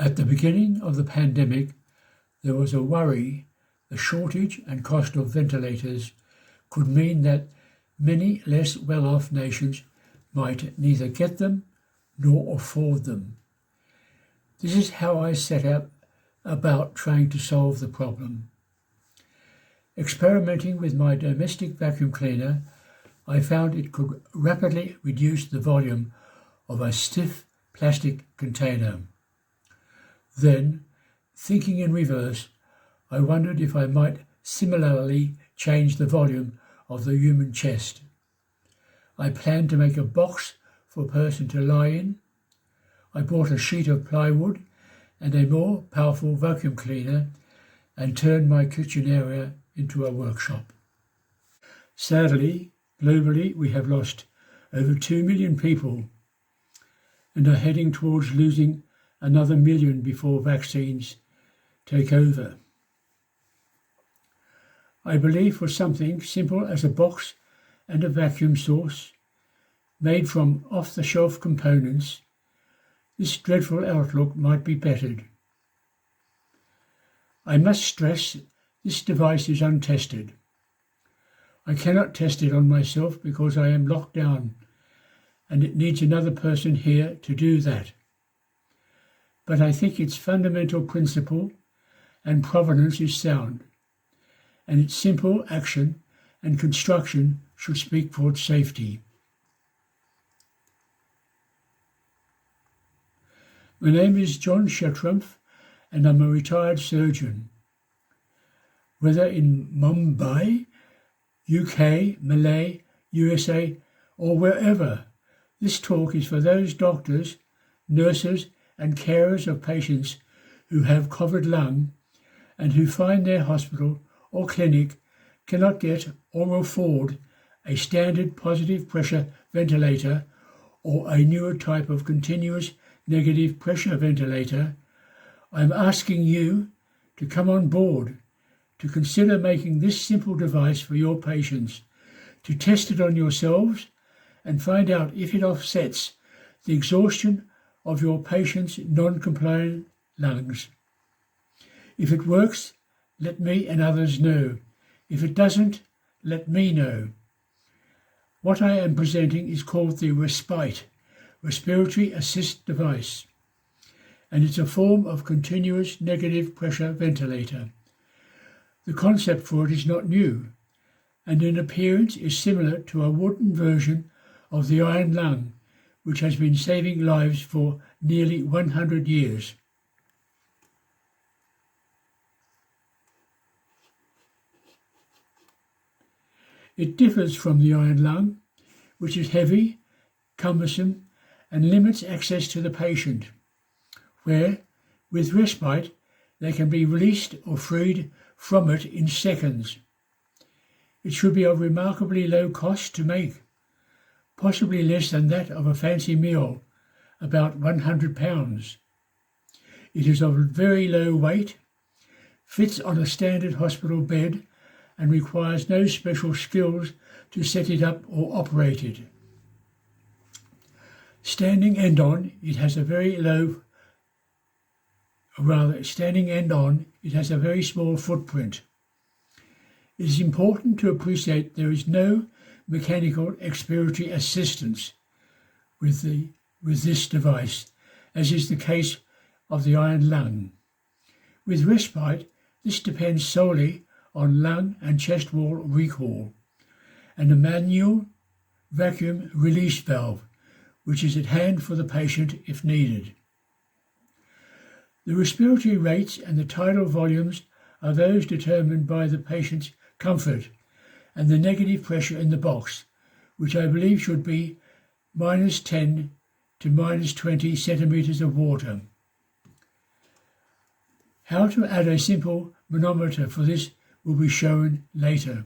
At the beginning of the pandemic, there was a worry the shortage and cost of ventilators could mean that many less well-off nations might neither get them nor afford them. This is how I set out about trying to solve the problem. Experimenting with my domestic vacuum cleaner, I found it could rapidly reduce the volume of a stiff plastic container. Then, thinking in reverse, I wondered if I might similarly change the volume of the human chest. I planned to make a box for a person to lie in. I bought a sheet of plywood and a more powerful vacuum cleaner and turned my kitchen area into a workshop. Sadly, globally, we have lost over 2 million people and are heading towards losing another million before vaccines take over. I believe for something simple as a box and a vacuum source, made from off-the-shelf components, this dreadful outlook might be bettered. I must stress this device is untested. I cannot test it on myself because I am locked down and it needs another person here to do that. But I think its fundamental principle and provenance is sound, and its simple action and construction should speak for its safety. My name is John Shetrumpf, and I'm a retired surgeon. Whether in Mumbai, UK, Malay, USA, or wherever, this talk is for those doctors, nurses, and carers of patients who have COVID lung and who find their hospital or clinic cannot get or afford a standard positive pressure ventilator or a newer type of continuous negative pressure ventilator. I'm asking you to come on board, to consider making this simple device for your patients, to test it on yourselves and find out if it offsets the exhaustion of your patient's non-compliant lungs. If it works, let me and others know. If it doesn't, let me know. What I am presenting is called the Respite, Respiratory Assist Device, and it's a form of continuous negative pressure ventilator. The concept for it is not new, and in appearance is similar to a wooden version of the iron lung, which has been saving lives for nearly 100 years. It differs from the iron lung, which is heavy, cumbersome, and limits access to the patient, where, with Respite, they can be released or freed from it in seconds. It should be of remarkably low cost to make, possibly less than that of a fancy meal, about £100. It is of very low weight, fits on a standard hospital bed, and requires no special skills to set it up or operate it. Standing end on, it has a very small footprint. It is important to appreciate there is no mechanical expiratory assistance with this device, as is the case of the iron lung. With Respite, this depends solely on lung and chest wall recall, and a manual vacuum release valve, which is at hand for the patient if needed. The respiratory rates and the tidal volumes are those determined by the patient's comfort and the negative pressure in the box, which I believe should be -10 to -20 centimetres of water. How to add a simple manometer for this will be shown later.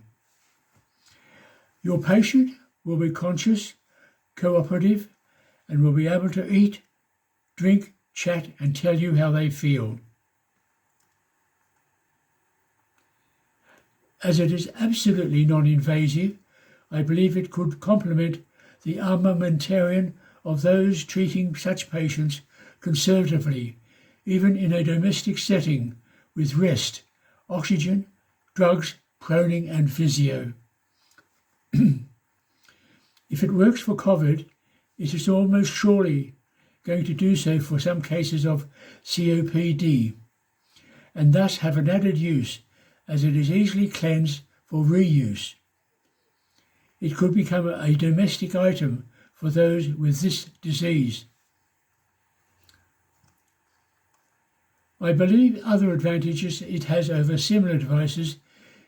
Your patient will be conscious, cooperative, and will be able to eat, drink, chat, and tell you how they feel. As it is absolutely non-invasive, I believe it could complement the armamentarium of those treating such patients conservatively, even in a domestic setting with rest, oxygen, drugs, proning and physio. If it works for COVID, it is almost surely going to do so for some cases of COPD, and thus have an added use as it is easily cleansed for reuse. It could become a domestic item for those with this disease. I believe other advantages it has over similar devices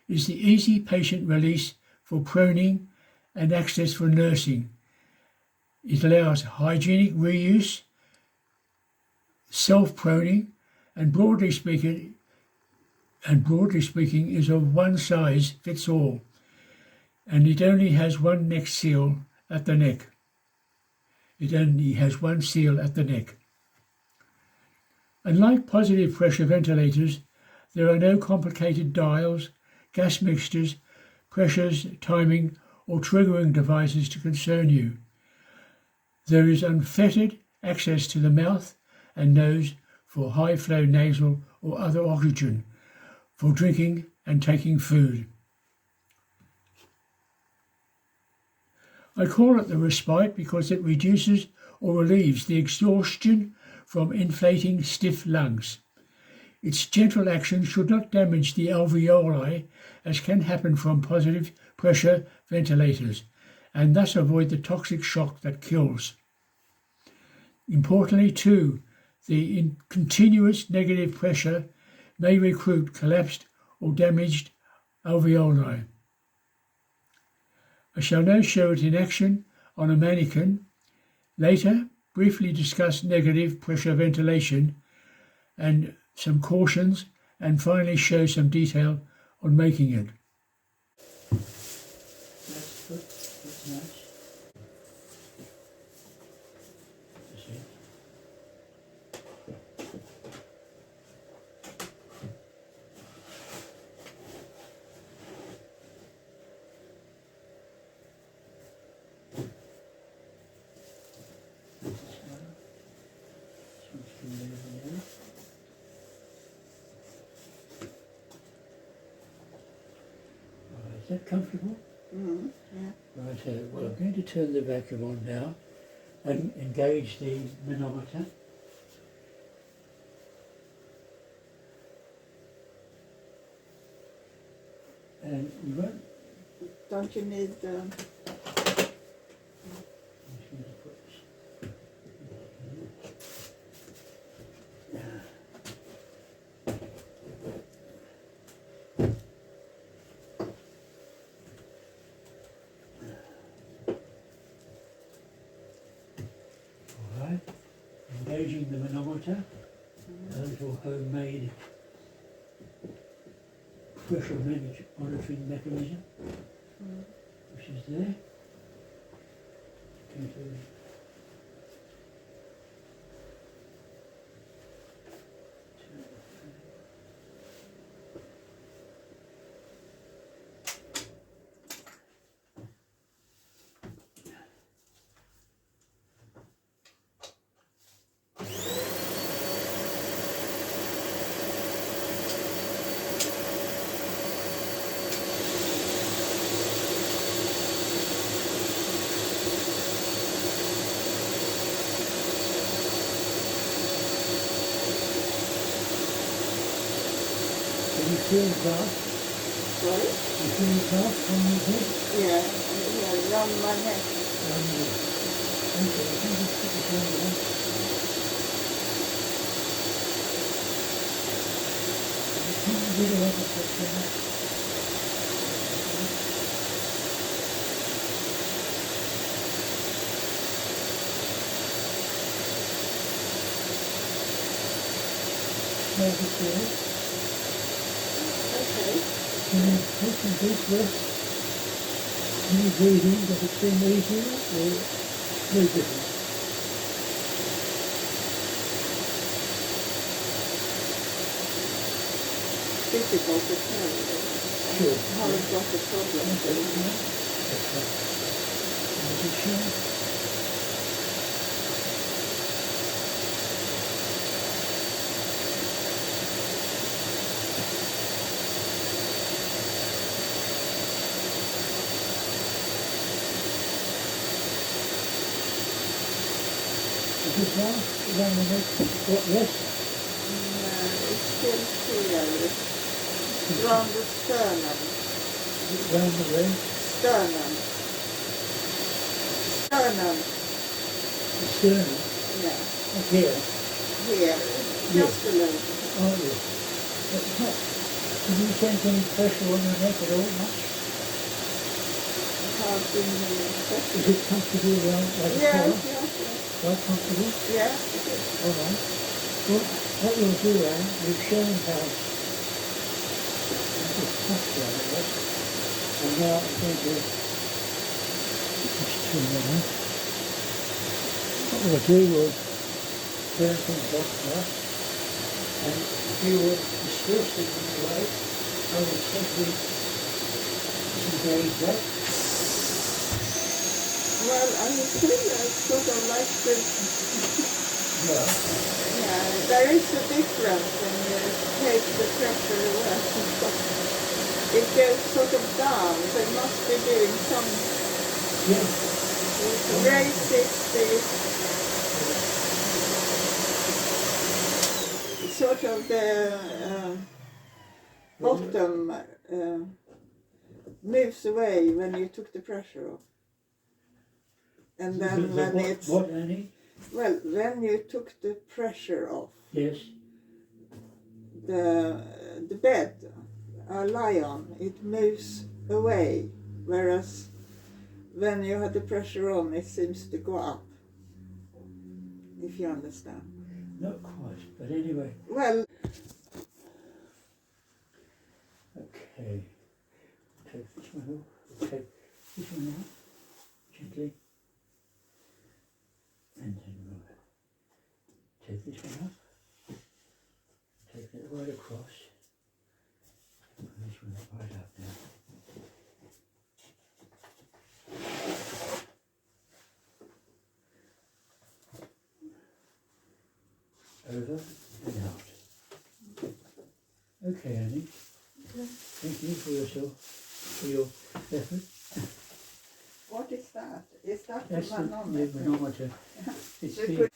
is the easy patient release for proning and access for nursing. It allows hygienic reuse, self-proning, and broadly speaking is of one size fits all, and it only has one neck seal at the neck. It only has one seal at the neck. Unlike positive pressure ventilators, there are no complicated dials, gas mixtures, pressures, timing, or triggering devices to concern you. There is unfettered access to the mouth and nose for high flow nasal or other oxygen, for drinking and taking food. I call it the Respite because it reduces or relieves the exhaustion from inflating stiff lungs. Its gentle action should not damage the alveoli, as can happen from positive pressure ventilators, and thus avoid the toxic shock that kills. Importantly too, the continuous negative pressure may recruit collapsed or damaged alveoli. I shall now show it in action on a mannequin, later briefly discuss negative pressure ventilation and some cautions, and finally show some detail on making it. That's good. That's nice. Is that comfortable? Mm, yeah. Right, well, I'm going to turn the vacuum on now and engage the manometer. And we won't. Don't you need I'm just going to put this. Alright, engaging the manometer, a little homemade pressure monitoring mechanism, which is there. Going to you feel the pulse? Sorry? You feel the pulse on your head? Yeah, around my neck. Okay, I think just put this on there. Can you do the other section? How does it feel? Okay. Can you take some deep breaths? Can you breathe in? Does it seem easier or very different? Difficult to tell. Sure. How is got the problem? That's right. Is it sure? this now? Around the neck? What, less? It's still here. Around the sternum. Around the leg? Sternum. Sternum. The sternum? Yeah. Up here? Here. Just a little. Oh, yes. But it's not. Did you sense any pressure on your neck at all, much? Is it comfortable around like a collar? Quite comfortable? Yeah. All right. Well, what you'll do, Anne, you've shown how it's comfortable, I guess. And now I'm going to just turn that on. What we'll do will turn things off now. And if you would disperse it in the way, I will simply disengage that. Well, I feel sort of like the... Yeah. Yeah, there is a difference when you take the pressure away. It goes sort of down, so it must be doing some... Yeah. Raise it, sort of the bottom moves away when you took the pressure off. And then when it's... What, Annie? Well, when you took the pressure off, Yes. the bed I lie on, it moves away, whereas when you had the pressure on, it seems to go up, if you understand. Not quite, but anyway. Well, Okay. Take this one off. Take this one out gently. And then we'll take this one up. Take that right across. And this one right up now. Over and out. Okay, Annie. Thank you for your effort. what is that? Is that That's the the manometer? manometer. It's So the...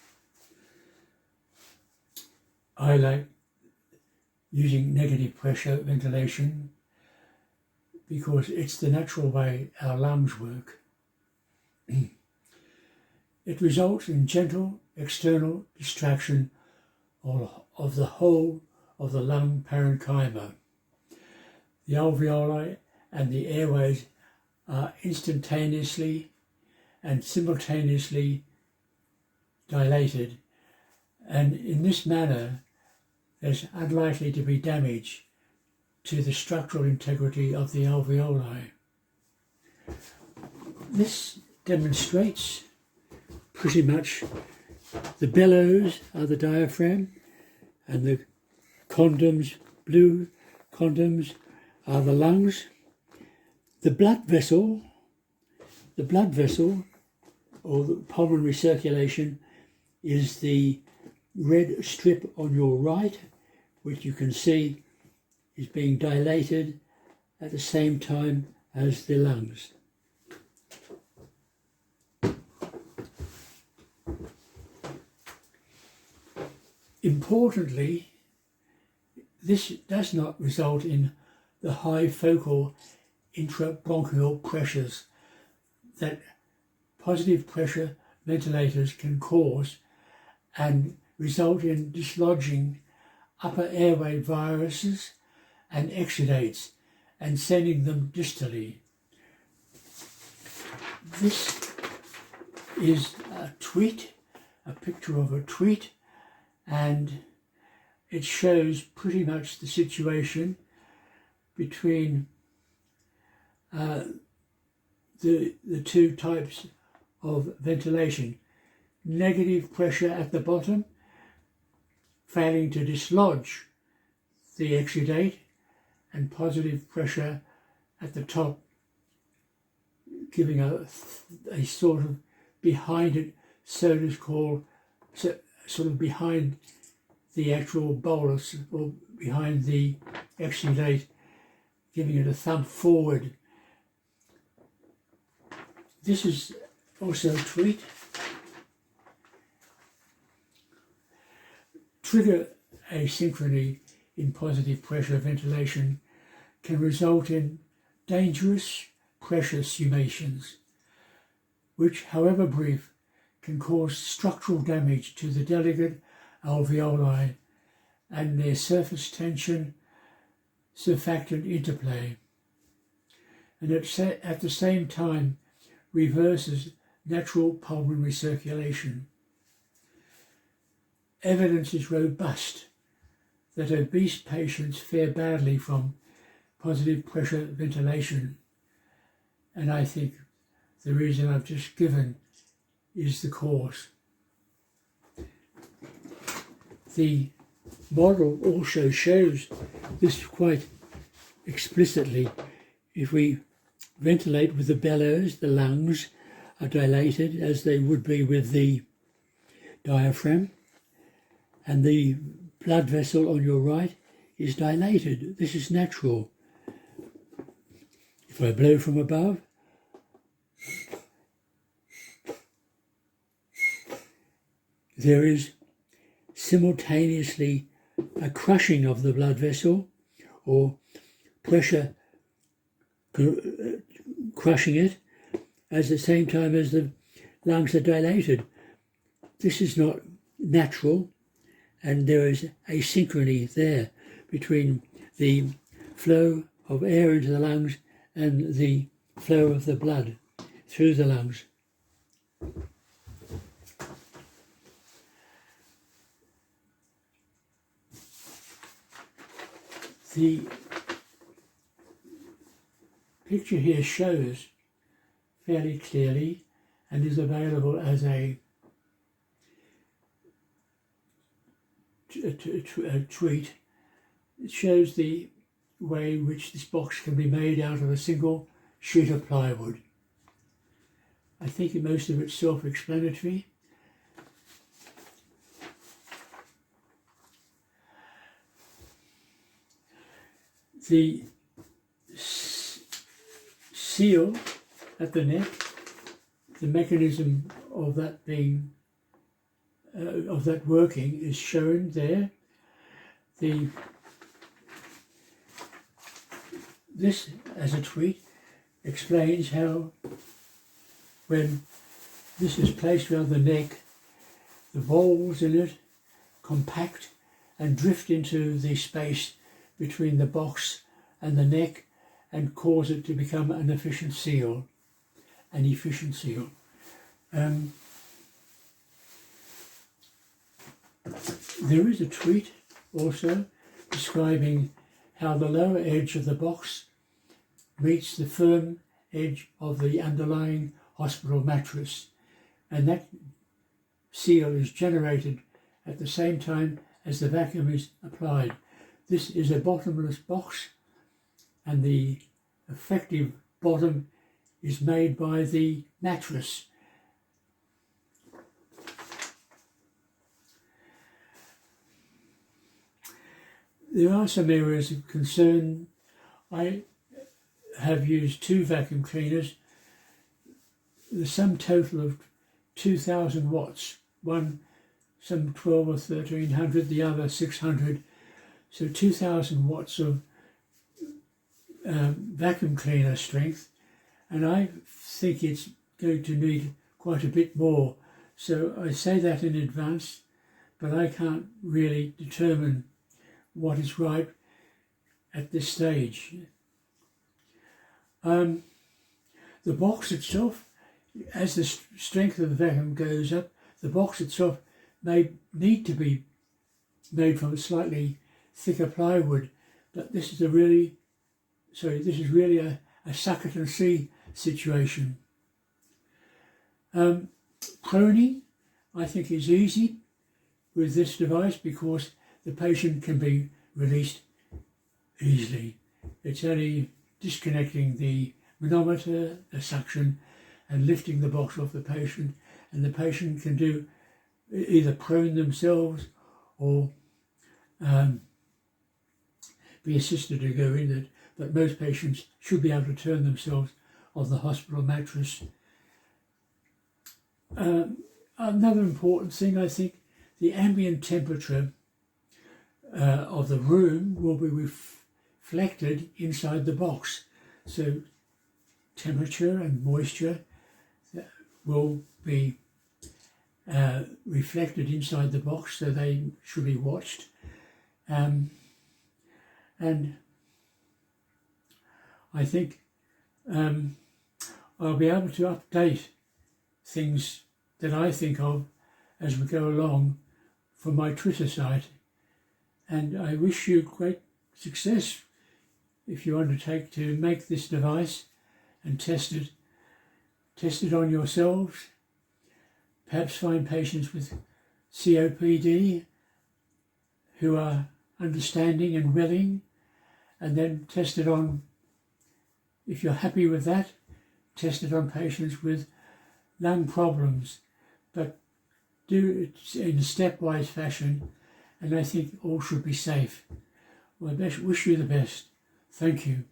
I like using negative pressure ventilation because it's the natural way our lungs work. It results in gentle external distraction of the whole of the lung parenchyma. The alveoli and the airways are instantaneously and simultaneously dilated, and in this manner there's unlikely to be damage to the structural integrity of the alveoli. This demonstrates pretty much the bellows are the diaphragm, and the condoms, blue condoms, are the lungs. The blood vessel, or the pulmonary circulation, is the red strip on your right, which you can see is being dilated at the same time as the lungs. Importantly, this does not result in the high focal intrabronchial pressures that positive pressure ventilators can cause and result in dislodging upper airway viruses and exudates and sending them distally. This is a tweet, a picture of a tweet, and it shows pretty much the situation between the two types of ventilation. Negative pressure at the bottom, failing to dislodge the exudate, and positive pressure at the top, giving a sort of behind it, so to call, sort of behind the actual bolus or behind the exudate, giving it a thump forward. This is also a tweet, trigger asynchrony in positive pressure ventilation can result in dangerous pressure summations, which, however brief, can cause structural damage to the delicate alveoli and their surface tension surfactant interplay, and at the same time reverses natural pulmonary circulation. Evidence is robust that obese patients fare badly from positive pressure ventilation, and I think the reason I've just given is the cause. The model also shows this quite explicitly. If we ventilate with the bellows, the lungs are dilated as they would be with the diaphragm, and the blood vessel on your right is dilated. This is natural. If I blow from above, there is simultaneously a crushing of the blood vessel, or pressure crushing it, at the same time as the lungs are dilated. This is not natural, and there is asynchrony there between the flow of air into the lungs and the flow of the blood through the lungs. The picture here shows fairly clearly, and is available as a tweet. It shows the way in which this box can be made out of a single sheet of plywood. I think most of it's self-explanatory. The seal at the neck, the mechanism of that being of that working is shown there. This, as a tweet, explains how when this is placed around the neck, the balls in it compact and drift into the space between the box and the neck and cause it to become an efficient seal. There is a tweet also describing how the lower edge of the box meets the firm edge of the underlying hospital mattress, and that seal is generated at the same time as the vacuum is applied. This is a bottomless box, and the effective bottom is made by the mattress. There are some areas of concern. I have used 2 vacuum cleaners, the sum total of 2,000 watts, one some 12 or 1300, the other 600, so 2,000 watts of vacuum cleaner strength, and I think it's going to need quite a bit more, so I say that in advance, but I can't really determine what is right at this stage. The box itself, as the strength of the vacuum goes up, the box itself may need to be made from a slightly thicker plywood, but this is really a suck it and see situation. Proning, I think, is easy with this device because the patient can be released easily. It's only disconnecting the manometer, the suction, and lifting the box off the patient, and the patient can do either prone themselves or be assisted to go in it, but most patients should be able to turn themselves on the hospital mattress. Another important thing, I think, the ambient temperature of the room will be reflected inside the box. So temperature and moisture will be reflected inside the box, so they should be watched. And I think I'll be able to update things that I think of as we go along from my Twitter site. And I wish you great success if you undertake to make this device and test it. Test it on yourselves. Perhaps find patients with COPD who are understanding and willing, and then test it on, if you're happy with that, test it on patients with lung problems. But do it in a stepwise fashion, and I think all should be safe. Well, I wish you the best. Thank you.